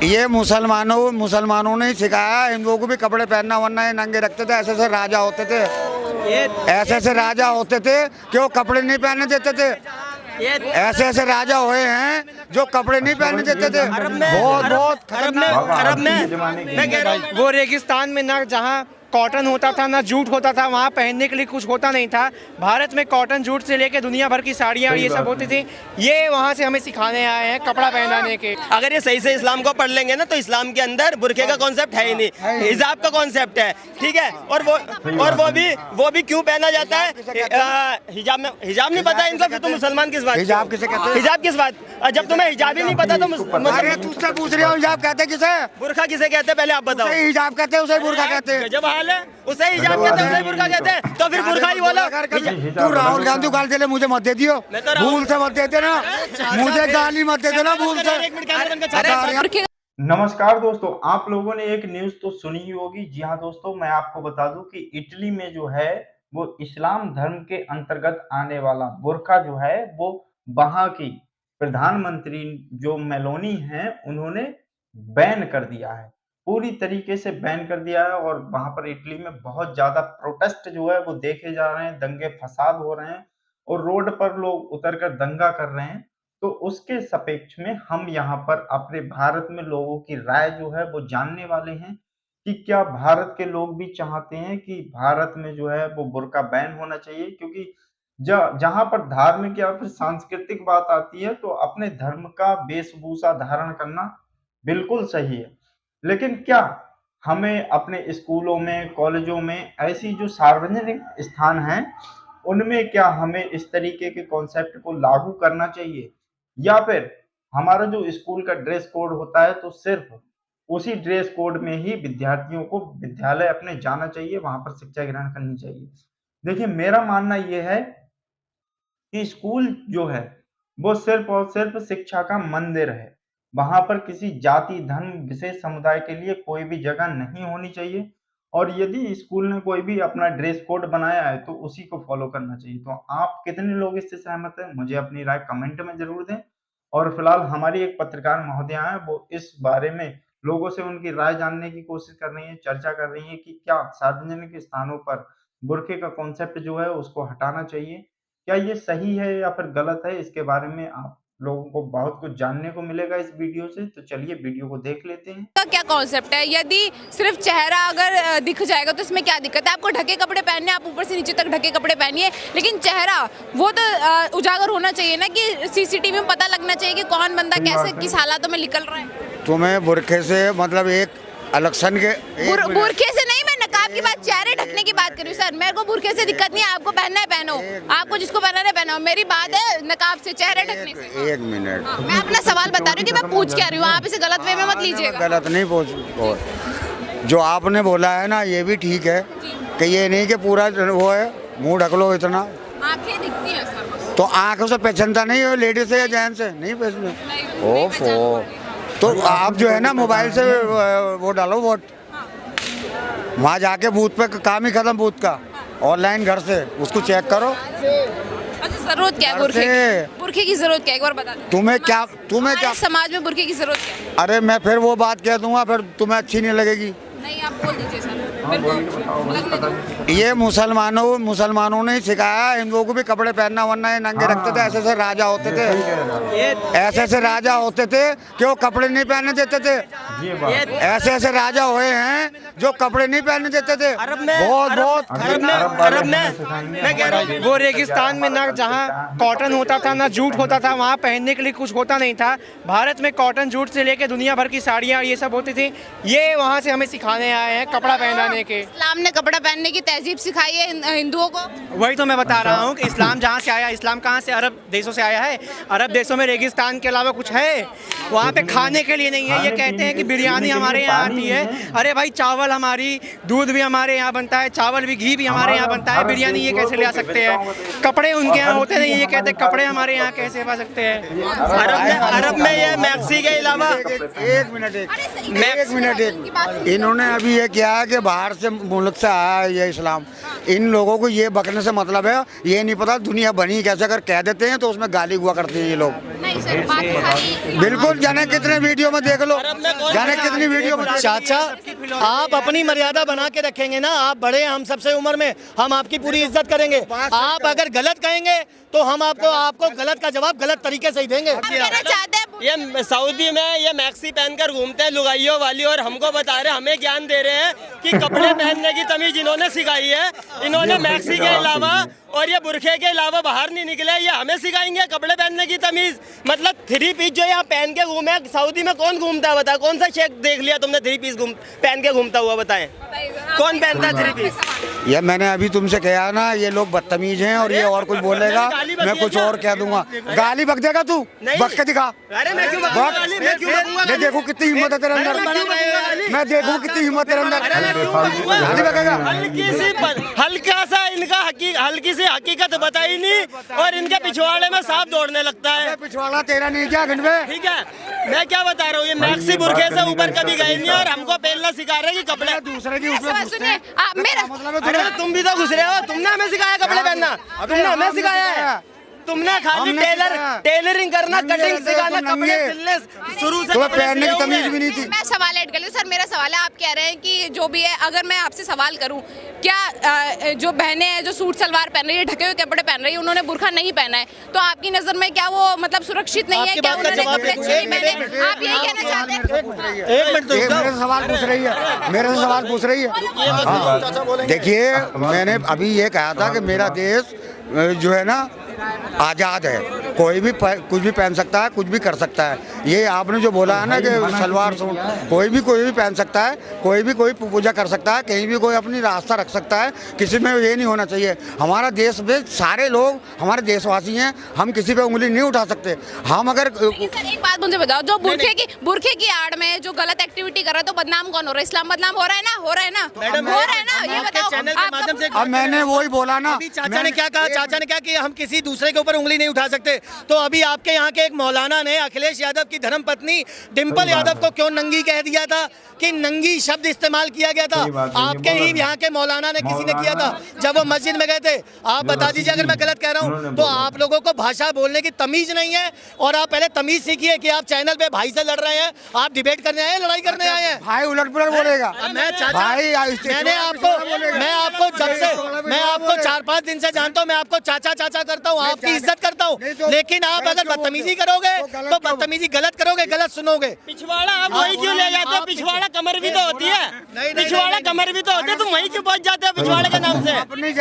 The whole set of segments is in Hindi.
ये मुसलमानों ने ही सिखाया। हिंदुओं को भी कपड़े पहनना, वरना ये नंगे रखते थे। ऐसे ऐसे राजा होते थे, ऐसे ऐसे राजा होते थे कि वो कपड़े नहीं पहनने देते थे। ऐसे ऐसे राजा हुए हैं जो कपड़े नहीं पहनने देते थे। बहुत अरब में मैं कह रहा हूँ वो रेगिस्तान में ना जहाँ कॉटन होता था ना जूट होता था, वहाँ पहनने के लिए कुछ होता नहीं था। भारत में कॉटन जूट से लेके दुनिया भर की साड़ियाँ ये सब होती थी। ये वहाँ से हमें सिखाने आए हैं कपड़ा पहनाने के। अगर ये सही से इस्लाम को पढ़ लेंगे ना तो इस्लाम के अंदर बुरखे का कॉन्सेप्ट है ही नहीं, हिजाब का कॉन्सेप्ट है, ठीक है। और वो भी क्यों पहना जाता है? हिजाब नहीं पता इनको, फिर तो मुसलमान किस बात? हिजाब किसे कहते हैं? हिजाब किस बात? जब तुम्हें हिजाब ही नहीं पता तो तुझसे पूछ रही हूँ, हिजाब कहते किसे? बुरखा किसे कहते हैं पहले आप बताओ। हिजाब कहते हैं, उसे बुरखा कहते हैं। जब हाल है उसे हिजाब कहते हैं, उसे बुरखा कहते हैं, तो फिर बुरखा ही बोलो। तू राहुल गांधी गाल चले, मुझे मत दे दियो, भूल से मत देते ना, मुझे गाली मत देते ना भूल से। नमस्कार दोस्तों, आप लोगों ने एक न्यूज तो सुनी ही होगी। जी हाँ दोस्तों, मैं आपको बता दूं कि इटली में जो है वो इस्लाम धर्म के अंतर्गत आने वाला बुर्का जो है वो वहां की प्रधानमंत्री जो मेलोनी हैं उन्होंने बैन कर दिया है, पूरी तरीके से बैन कर दिया है। और वहां पर इटली में बहुत ज्यादा प्रोटेस्ट जो है वो देखे जा रहे हैं, दंगे फसाद हो रहे हैं और रोड पर लोग उतरकर दंगा कर रहे हैं। तो उसके सापेक्ष में हम यहाँ पर अपने भारत में लोगों की राय जो है वो जानने वाले हैं कि क्या भारत के लोग भी चाहते हैं कि भारत में जो है वो बुर्का बैन होना चाहिए। क्योंकि जहां पर धार्मिक या फिर सांस्कृतिक बात आती है तो अपने धर्म का वेशभूषा धारण करना बिल्कुल सही है, लेकिन क्या हमें अपने स्कूलों में, कॉलेजों में, ऐसी जो सार्वजनिक स्थान हैं उनमें क्या हमें इस तरीके के कॉन्सेप्ट को लागू करना चाहिए, या फिर हमारा जो स्कूल का ड्रेस कोड होता है तो सिर्फ उसी ड्रेस कोड में ही विद्यार्थियों को विद्यालय अपने जाना चाहिए, वहां पर शिक्षा ग्रहण करनी चाहिए। देखिए, मेरा मानना यह है कि स्कूल जो है वो सिर्फ और सिर्फ शिक्षा का मंदिर है। वहां पर किसी जाति, धर्म, विशेष समुदाय के लिए कोई भी जगह नहीं होनी चाहिए। और यदि स्कूल ने कोई भी अपना ड्रेस कोड बनाया है तो उसी को फॉलो करना चाहिए। तो आप कितने लोग इससे सहमत हैं, मुझे अपनी राय कमेंट में जरूर दें। और फिलहाल हमारी एक पत्रकार महोदया है, वो इस बारे में लोगों से उनकी राय जानने की कोशिश कर रही है, चर्चा कर रही है कि क्या सार्वजनिक स्थानों पर बुर्के का कॉन्सेप्ट जो है उसको हटाना चाहिए, क्या ये सही है या फिर गलत है। इसके बारे में आप लोगों को बहुत कुछ जानने को मिलेगा इस वीडियो से, तो चलिए वीडियो को देख लेते हैं। तो क्या कॉन्सेप्ट है? यदि सिर्फ चेहरा अगर दिख जाएगा तो इसमें क्या दिक्कत है? आपको ढके कपड़े पहनने, आप ऊपर से नीचे तक ढके कपड़े पहनिए, लेकिन चेहरा वो तो उजागर होना चाहिए ना, कि सीसीटीवी में पता लगना चाहिए कि कौन बंदा कैसे किस हालातों में निकल रहा है। तुम्हें बुरखे से मतलब एक इलेक्शन के बुरखे से नहीं, मैं नकाब की बात, चेहरे ढकने की बात कर रही हूँ सर। मेरे को बुरखे से दिक्कत नहीं है, आपको पहनना है पहनो, आपको जिसको पहनना है पहनो। मेरी बात है नकाब से, चेहरे ढकने से। एक मिनट, मैं अपना सवाल बता रही हूँ कि मैं पूछ क्या रही हूँ, आप इसे गलत वे में मत लीजिएगा। गलत नहीं पूछ, जो आपने बोला है ना ये भी ठीक है कि ये नहीं कि पूरा वो है मुंह ढक लो इतना। आंखें दिखती है सर, तो आंखों से पहचानता नहीं हो लेडीज है या जेंट्स है, नहीं पहचान। ओफो, तो आप जो है ना मोबाइल से वो डालो वोट, वहाँ जाके बूथ पे काम ही खत्म, बूथ का ऑनलाइन घर से उसको चेक करो। अच्छा, जरूरत क्या है बुरखे की? बुरखे की जरूरत क्या है, एक बार बता दो। तुम्हें क्या समाज में बुरखे की जरूरत क्या है? अरे मैं फिर वो बात कह दूंगा, फिर तुम्हें अच्छी नहीं लगेगी। नहीं, आप बोल दीजिए सर। ये मुसलमानों ने ही सिखाया। हिंदुओं को भी कपड़े पहनना, वरना ये नंगे रखते थे। ऐसे ऐसे राजा होते थे, ऐसे ऐसे राजा होते थे कि वो कपड़े नहीं पहनने देते थे। ऐसे ऐसे राजा हुए हैं जो कपड़े नहीं पहनने देते थे। अरब में मैं कह रहा हूँ वो रेगिस्तान में ना जहाँ कॉटन होता था ना जूट होता था, वहाँ पहनने के लिए कुछ होता नहीं था। भारत में कॉटन जूट से लेके दुनिया भर की साड़ियाँ ये सब होती थी। ये वहाँ से हमें सिखाने आए हैं कपड़ा पहनाने के। इस्लाम ने कपड़ा पहनने की तहजीब सिखाई है हिंदुओं को। वही तो मैं बता रहा हूँ कि इस्लाम जहाँ से आया, इस्लाम कहाँ से? अरब देशों से आया है। अरब देशों में रेगिस्तान के अलावा कुछ है? वहाँ पे खाने के लिए नहीं है। ये कहते हैं कि बिरयानी हमारे यहाँ आती है। अरे भाई, चावल हमारी, दूध भी हमारे यहाँ बनता है, चावल भी, घी भी हमारे यहाँ बनता है। बिरयानी ये कैसे ले आ सकते हैं? कपड़े उनके यहाँ होते नहीं, ये कहते कपड़े हमारे यहाँ कैसे पा सकते हैं? अरब में ये मैक्सी के अलावा एक मिनट, इन्होंने अभी ये किया कि बाहर बाहर से मुल्क से आया है ये इस्लाम। इन लोगों को ये बकने से मतलब है, ये नहीं पता दुनिया बनी कैसे। अगर कह देते हैं तो उसमें गाली हुआ करती है ये लोग। नहीं सर, बात सारी बिल्कुल, जाने कितने वीडियो में देख लो, जाने कितनी वीडियो में। चाचा, आप अपनी मर्यादा बना के रखेंगे ना, आप बड़े हैं हम सबसे उम्र में, हम आपकी पूरी इज्जत करेंगे। आप अगर गलत कहेंगे तो हम आपको गलत का जवाब गलत तरीके से ही देंगे। हम कहना चाहते हैं ये सऊदी में ये मैक्सी पहनकर घूमते हैं लुगाइयों वाली, और हमको बता रहे हैं, हमें ज्ञान दे रहे हैं कि कपड़े पहनने की तमीज इन्होंने सिखाई है। इन्होंने मैक्सी के अलावा और ये बुरखे के अलावा बाहर नहीं निकले, ये हमें सिखाएंगे कपड़े पहनने की तमीज। मतलब 3 पीस जो यहाँ पहन के घूमे, सऊदी में कौन घूमता है बता? कौन सा शेख देख लिया तुमने 3 पीस पहन के घूमता हुआ? बताएं कौन पहनता है 3 पीस? ये मैंने अभी तुमसे कहा ना, ये लोग बदतमीज हैं और ये और कुछ बोलेगा मैं कुछ और कह दूंगा। गाली बक देगा तू, बक के दिखा। अरे मैं क्यों बकूंगा गाली? मैं क्यों बकूंगा गाली? देखो कितनी हिम्मत है तेरे अंदर, मैं देखूं कितनी हिम्मत तेरे अंदर। गाली बकेगा? हल्का सा इनका हल्की सी हकीकत बताई नहीं और इनके पिछवाड़े में सांप दौड़ने लगता है। पिछवाड़ा तेरा नहीं क्या घंटे में? ठीक है, मैं क्या बता रहा हूँ, ये मैक्सी बुरखे से ऊपर कभी गए नहीं और हमको पहनना सिखा रहे हैं कि कपड़े दूसरे की उसमें घुसते हैं। मेरा अरे तुम भी तो घुस रहे हो, तुमने हमें सिखाया कपड़े पहनना, तुमने हमें सिखाया है। तुमने खाली टेलरिंग करना, कटिंग सिखाना, कपड़े सिलने शुरू से पहनने की तमीज भी नहीं थी। मैं सवाल ऐड कर लूं सर, मेरा सवाल है, आप कह रहे हैं कि जो भी है, अगर मैं आपसे सवाल करूं, क्या जो बहनें हैं जो सूट सलवार पहन रही है, ढके हुए कपड़े पहन रही है, उन्होंने बुरखा नहीं पहना है, तो आपकी नजर में क्या वो मतलब सुरक्षित नहीं है? क्या उन्होंने कपड़े अच्छे नहीं पहने? आप यही कहना चाहते हैं? एक मिनट मेरे से सवाल पूछ रही है, मेरे से सवाल पूछ रही है। हाँ, देखिए मैंने अभी ये कहा था कि मेरा देश जो है ना आज़ाद है, कोई भी कुछ भी पहन सकता है, कुछ भी कर सकता है। ये आपने जो बोला है ना कि सलवार सूट कोई भी पहन सकता है, कोई भी कोई पूजा कर सकता है, कहीं भी कोई अपनी रास्ता रख सकता है, किसी में ये नहीं होना चाहिए। हमारा देश में सारे लोग हमारे देशवासी हैं, हम किसी पे उंगली नहीं उठा सकते। हम अगर सर एक बात मुझे बताओ, जो बुरखे की आड़ में जो गलत एक्टिविटी कर रहा है तो बदनाम कौन हो रहा है? इस्लाम बदनाम हो रहा है ना? हो रहा है ना? हो रहा है ना? ये बताओ। अब मैंने वही बोला ना, चाचा ने क्या कहा? चाचा ने क्या कि हम किसी दूसरे के ऊपर उंगली नहीं उठा सकते। तो अभी आपके यहाँ के एक मौलाना ने अखिलेश यादव की धर्मपत्नी डिंपल यादव को क्यों नंगी कह दिया था कि नंगी शब्द इस्तेमाल किया गया था? आपके ही यहाँ के मौलाना ने किसी ने किया था जब वो मस्जिद में गए थे। आप बता दीजिए अगर मैं गलत कह रहा हूँ तो। आप लोगों को भाषा बोलने की तमीज नहीं है, और आप पहले तमीज सीखिए कि आप चैनल पे भाई से लड़ रहे हैं, आप डिबेट करने आए हैं, लड़ाई करने आए हैं। भाई उलट पुलट बोलेगा। मैं आपको 4-5 दिन से जानता हूँ, मैं आपको चाचा करता हूँ, आपकी इज्जत करता हूँ, लेकिन आप अगर बदतमीजी करोगे तो बदतमीजी गलत करोगे, गलत सुनोगे। पिछवाड़ा आप वही क्यों ले जाते हो? पिछवाड़ा कमर भी तो होती है, पिछवाड़ा कमर भी तो होती है, तुम वही क्यों पहुंच जाते हो पिछवाड़े के नाम से?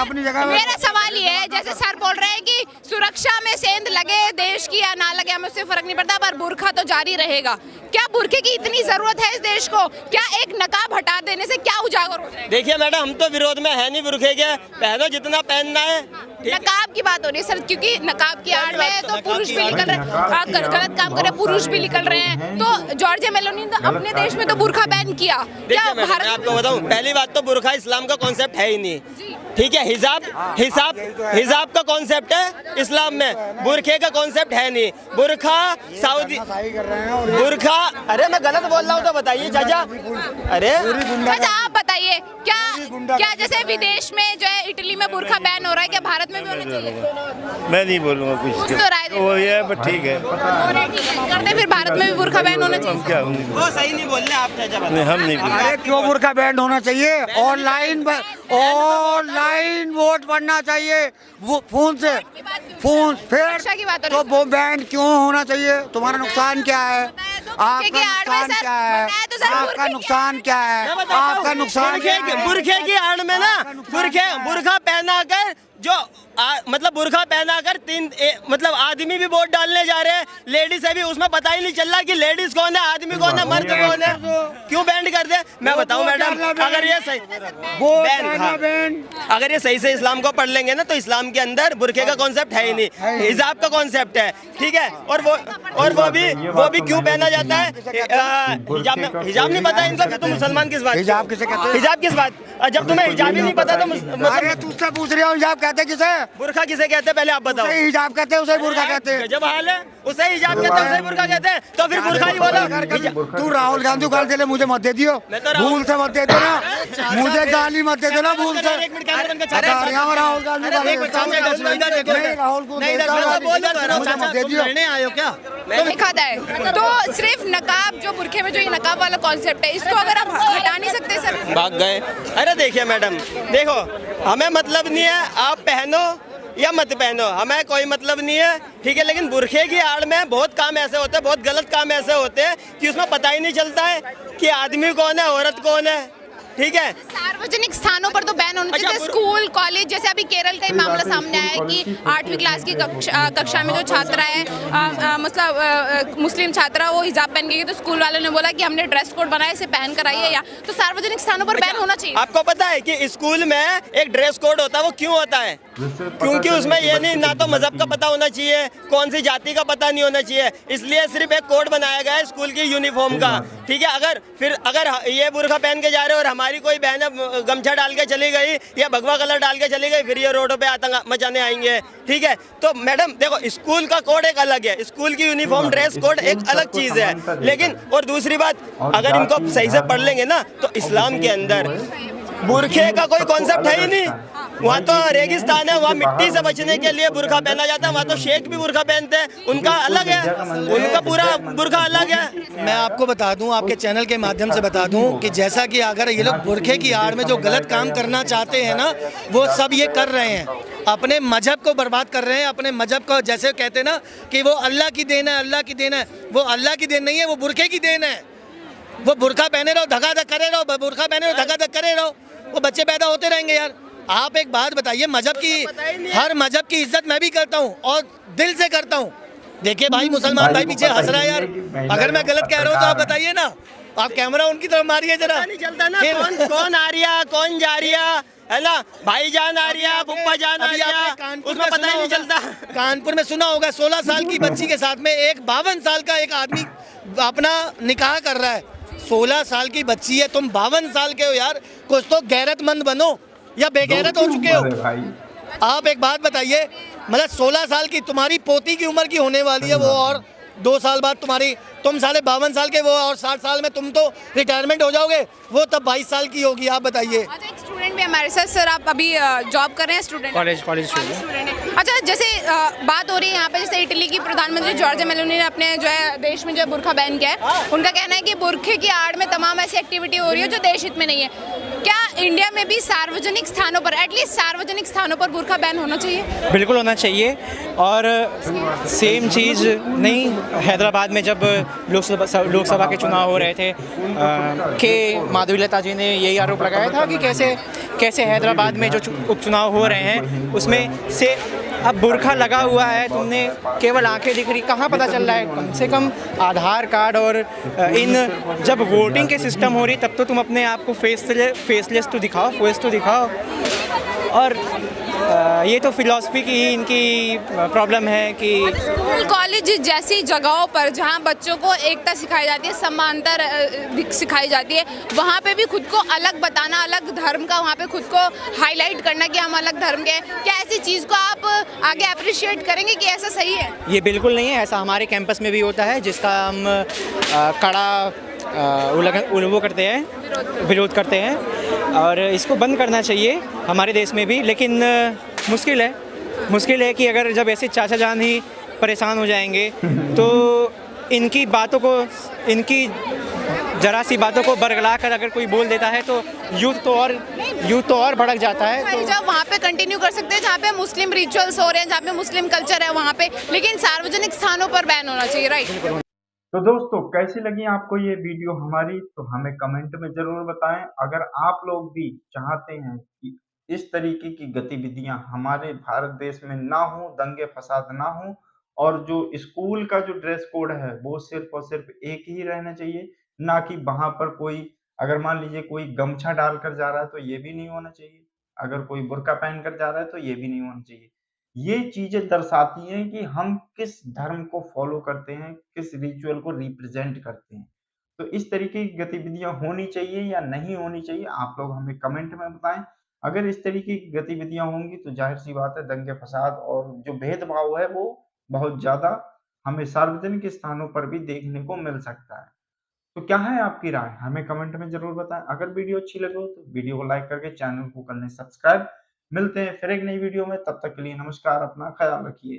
अपनी जगह। मेरा सवाल ये है, जैसे सर बोल रहे हैं कि सुरक्षा में सेंध लगे देश की या ना लगे हमें उससे फर्क नहीं पड़ता, पर बुरखा तो जारी रहेगा। क्या बुरखे की इतनी जरूरत है इस देश को? क्या एक नकाब हटा देने से क्या उजागर हो जाएगा? देखिए मैडम, हम तो विरोध में है नहीं बुरखे के, पहनो जितना पहनना है। नकाब की बात हो रही है सर, क्योंकि नकाब की आड़ में तो पुरुष भी निकल रहे हैं, गलत काम कर रहे पुरुष भी निकल रहे हैं। तो जॉर्जिया मेलोनी ने अपने देश में तो बुरखा बैन किया। क्या मैं आपको बताऊं, पहली बात तो बुरखा इस्लाम का कॉन्सेप्ट है ही नहीं, ठीक है। हिजाब का कॉन्सेप्ट है इस्लाम में, बुरखे का कॉन्सेप्ट है नहीं। बुरखा सऊदी बुरखा, अरे मैं गलत बोल रहा हूँ तो बताइए चाचा। अरे चाचा आप बताइए, क्या जैसे विदेश में जो है इटली में बुरखा बैन हो रहा है, क्या भारत में भी होना चाहिए? मैं नहीं बोलूँगा कुछ तो राय वो ये बट ठीक है, करते फिर भारत में भी बुरखा बैन होना चाहिए। क्या वो सही नहीं बोल रहे आप चाचा, हम नहीं बोल रहे। क्यों बुरखा बैन होना चाहिए? ऑनलाइन वोट पड़ना चाहिए, वो फोन से फिर तो वो बैन क्यों होना चाहिए? तुम्हारा नुकसान क्या है? आपका नुकसान क्या है? आपका नुकसान क्या है? आपका नुकसान बुरखे की आड़ में ना बुरखा पहना कर जो मतलब बुरखा पहना कर मतलब आदमी भी वोट डालने जा रहे हैं, लेडीज है भी, उसमें पता ही नहीं चल रहा कि लेडीज कौन है, आदमी कौन है, मर्द कौन है। क्यों बैंड कर दे? मैं बताऊं मैडम, अगर ये सही अगर ये सही से इस्लाम को पढ़ लेंगे ना तो इस्लाम के अंदर बुरखे का कॉन्सेप्ट है ही नहीं, हिजाब का कॉन्सेप्ट है, ठीक है। और वो भी क्यों पहना जाता है? हिजाब नहीं पता इनको, तो मुसलमान किस बात? हिजाब किसे कहते हैं? हिजाब किस बात? जब तुम्हें हिजाब ही नहीं पता तो अरे तुझसे पूछ रहा हूँ, हिजाब कहते किसे? बुरखा किसे कहते हैं पहले आप बताओ। हिजाब कहते हैं, उसे बुरखा कहते हैं। गजब हाल है। उसे हिजाब कहते हैं, उसे बुर्का कहते हैं, तो फिर बुर्का ही बोलो। तू राहुल गांधी को गाली दे, मुझे मत दे दियो, भूल से मत दे देना, मुझे गाली मत दे देना भूल से। एक मिनट कैमरा बंद कर, राहुल गांधी एक मिनट चाचा इधर सुनो, इधर देखो, नहीं, राहुल को नहीं, इधर देता सुनो, हूँ, बोल दो, मुझे मत दे तुम दियो। लड़ने आए हो क्या? दिखाता है तो सिर्फ नकाब, जो बुरखे में जो ये नकाब वाला कॉन्सेप्ट है, इसको अगर आप हटा नहीं सकते सर? भाग गए। अरे देखिए मैडम, देखो हमें मतलब नहीं है आप पहनो या मत पहनो, हमें कोई मतलब नहीं है, ठीक है, लेकिन बुरखे की आड़ में बहुत काम ऐसे होते हैं, बहुत गलत काम ऐसे होते हैं कि उसमें पता ही नहीं चलता है कि आदमी कौन है, औरत कौन है, ठीक है। सार्वजनिक स्थानों पर तो बैन होना चाहिए। अच्छा, स्कूल, कॉलेज, जैसे अभी केरल का ही मामला सामने आया है कि 8वीं क्लास की कक्षा में जो छात्रा है, मतलब मुस्लिम छात्रा, वो हिजाब पहन गई, तो स्कूल वालों ने बोला कि हमने ड्रेस कोड बनाया, इसे पहन कर आइए। या तो सार्वजनिक स्थानों पर बैन होना चाहिए। आपको पता है कि स्कूल में एक ड्रेस कोड होता है, वो क्यों होता है? क्योंकि उसमें ये नहीं, ना तो मजहब का पता होना चाहिए, कौन सी जाति का पता नहीं होना चाहिए, इसलिए सिर्फ एक कोड बनाया गया है स्कूल की यूनिफॉर्म का, ठीक है। अगर ये बुर्का पहन के जा रहे हो और हमारी कोई बहन गमछा डाल के चली गई या भगवा कलर डाल के चली गई, फिर ये रोडों पे आतंक मचाने आएंगे, ठीक है। तो मैडम देखो, स्कूल का कोड एक अलग है, स्कूल की यूनिफॉर्म ड्रेस कोड एक अलग चीज है, लेकिन और दूसरी बात, अगर इनको सही से पढ़ लेंगे ना, तो इस्लाम के अंदर बुरखे का कोई कॉन्सेप्ट है ही नहीं। वहाँ तो रेगिस्तान है, वहाँ मिट्टी से बचने के लिए बुर्का पहना जाता है, वहाँ तो शेख भी बुर्का पहनते हैं, उनका अलग है, उनका पूरा बुर्का अलग है। मैं आपको बता दूं, आपके चैनल के माध्यम से बता दूं कि जैसा कि अगर ये लोग बुरखे की आड़ में जो गलत काम करना चाहते हैं ना, वो सब ये कर रहे हैं, अपने मजहब को बर्बाद कर रहे हैं, अपने मजहब को, जैसे कहते हैं ना कि वो अल्लाह की देन है, अल्लाह की देन है, वो अल्लाह की देन नहीं है, वो बुरखे की देन है। वो बुरखा पहने रहो, धक्का करे रहो, बुरखा पहने रहो, धक्का करे रहो, वो बच्चे पैदा होते रहेंगे यार। आप एक बात बताइए, मजहब की, हर मजहब की इज्जत मैं भी करता हूँ और दिल से करता हूँ। देखिए भाई, मुसलमान भाई पीछे हंस रहा है यार, अगर मैं गलत कह रहा हूँ तो आप बताइए ना, आप कैमरा उनकी तरफ मारिए जरा। नहीं चलता ना, कौन आ रिया, कौन जा रिया, है ना, भाईजान आ रिया, फुप्पा जान आ रिया, उसमें पता ही नहीं चलता। कानपुर में सुना होगा, 16 साल की बच्ची के साथ में एक 52 साल का एक आदमी अपना निकाह कर रहा है। 16 साल की बच्ची है, तुम 52 साल के हो यार, कुछ तो गैरतमंद बनो या बेगैरत हो चुके हो। आप एक बात बताइए, मतलब 16 साल की तुम्हारी पोती की उम्र की होने वाली है वो, और 2 साल बाद तुम साले 52 साल के वो, और 60 साल में तुम तो रिटायरमेंट हो जाओगे, वो तब 22 साल की होगी। आप बताइए। अच्छा, एक स्टूडेंट भी हमारे साथ। सर, आप अभी जॉब कर रहे हैं? स्टूडेंट, कॉलेज स्टूडेंट है। अच्छा, जैसे बात हो रही है यहाँ पे, जैसे इटली की प्रधानमंत्री जॉर्जिया मेलोनी ने अपने जो है देश में जो है बुर्का बैन किया है, उनका कहना है कि बुरखे की आड़ में तमाम ऐसी एक्टिविटी हो रही है जो देश हित में नहीं है। क्या इंडिया में भी सार्वजनिक स्थानों पर, एटलीस्ट सार्वजनिक स्थानों पर बुर्का बैन होना चाहिए? बिल्कुल होना चाहिए। और सेम चीज़ नहीं, हैदराबाद में जब लोकसभा के चुनाव हो रहे थे, के माधवीलता जी ने यही आरोप लगाया था कि कैसे हैदराबाद में जो उपचुनाव हो रहे हैं उसमें से अब बुर्खा लगा हुआ है, तुमने केवल आंखें दिख रही, कहाँ पता चल रहा है? कम से कम आधार कार्ड और इन जब वोटिंग के सिस्टम हो रही तब तो तुम अपने आप को फेसलेस तो दिखाओ, फेस तो दिखाओ। और ये तो फिलॉसफी की इनकी प्रॉब्लम है कि स्कूल, कॉलेज जैसी जगहों पर जहाँ बच्चों को एकता सिखाई जाती है, समानता सिखाई जाती है, वहाँ पे भी खुद को अलग बताना, अलग धर्म का वहाँ पे खुद को हाईलाइट करना कि हम अलग धर्म के हैं, क्या ऐसी चीज़ को आप आगे अप्रिशिएट करेंगे कि ऐसा सही है? ये बिल्कुल नहीं है, ऐसा हमारे कैंपस में भी होता है, जिसका हम कड़ा वो करते हैं, विरोध करते हैं, और इसको बंद करना चाहिए हमारे देश में भी। लेकिन मुश्किल है कि अगर जब ऐसे चाचा जान ही परेशान हो जाएंगे तो इनकी जरा सी बातों को बरगला कर अगर कोई बोल देता है तो यूथ तो और भड़क जाता है। जब वहाँ पे कंटिन्यू कर सकते हैं जहाँ पे मुस्लिम रिचुअल्स हो रहे हैं, जहाँ पे मुस्लिम कल्चर है वहाँ पे, लेकिन सार्वजनिक स्थानों पर बैन होना चाहिए, राइट? तो दोस्तों, कैसी लगी आपको ये वीडियो हमारी, तो हमें कमेंट में जरूर बताएं। अगर आप लोग भी चाहते हैं कि इस तरीके की गतिविधियां हमारे भारत देश में ना हो, दंगे फसाद ना हो, और जो स्कूल का जो ड्रेस कोड है वो सिर्फ और सिर्फ एक ही रहना चाहिए, ना कि वहां पर कोई, अगर मान लीजिए कोई गमछा डालकर जा रहा है तो ये भी नहीं होना चाहिए, अगर कोई बुर्का पहन कर जा रहा है तो ये भी नहीं होना चाहिए। ये चीजें दर्शाती हैं कि हम किस धर्म को फॉलो करते हैं, किस रिचुअल को रिप्रेजेंट करते हैं। तो इस तरीके की गतिविधियां होनी चाहिए या नहीं होनी चाहिए, आप लोग हमें कमेंट में बताएं। अगर इस तरीके की गतिविधियां होंगी तो जाहिर सी बात है, दंगे फसाद और जो भेदभाव है वो बहुत ज्यादा हमें सार्वजनिक स्थानों पर भी देखने को मिल सकता है। तो क्या है आपकी राय, हमें कमेंट में जरूर बताएं। अगर वीडियो अच्छी लगे हो तो वीडियो को लाइक करके चैनल को कर लें सब्सक्राइब। मिलते हैं फिर एक नई वीडियो में, तब तक के लिए नमस्कार, अपना ख्याल रखिए।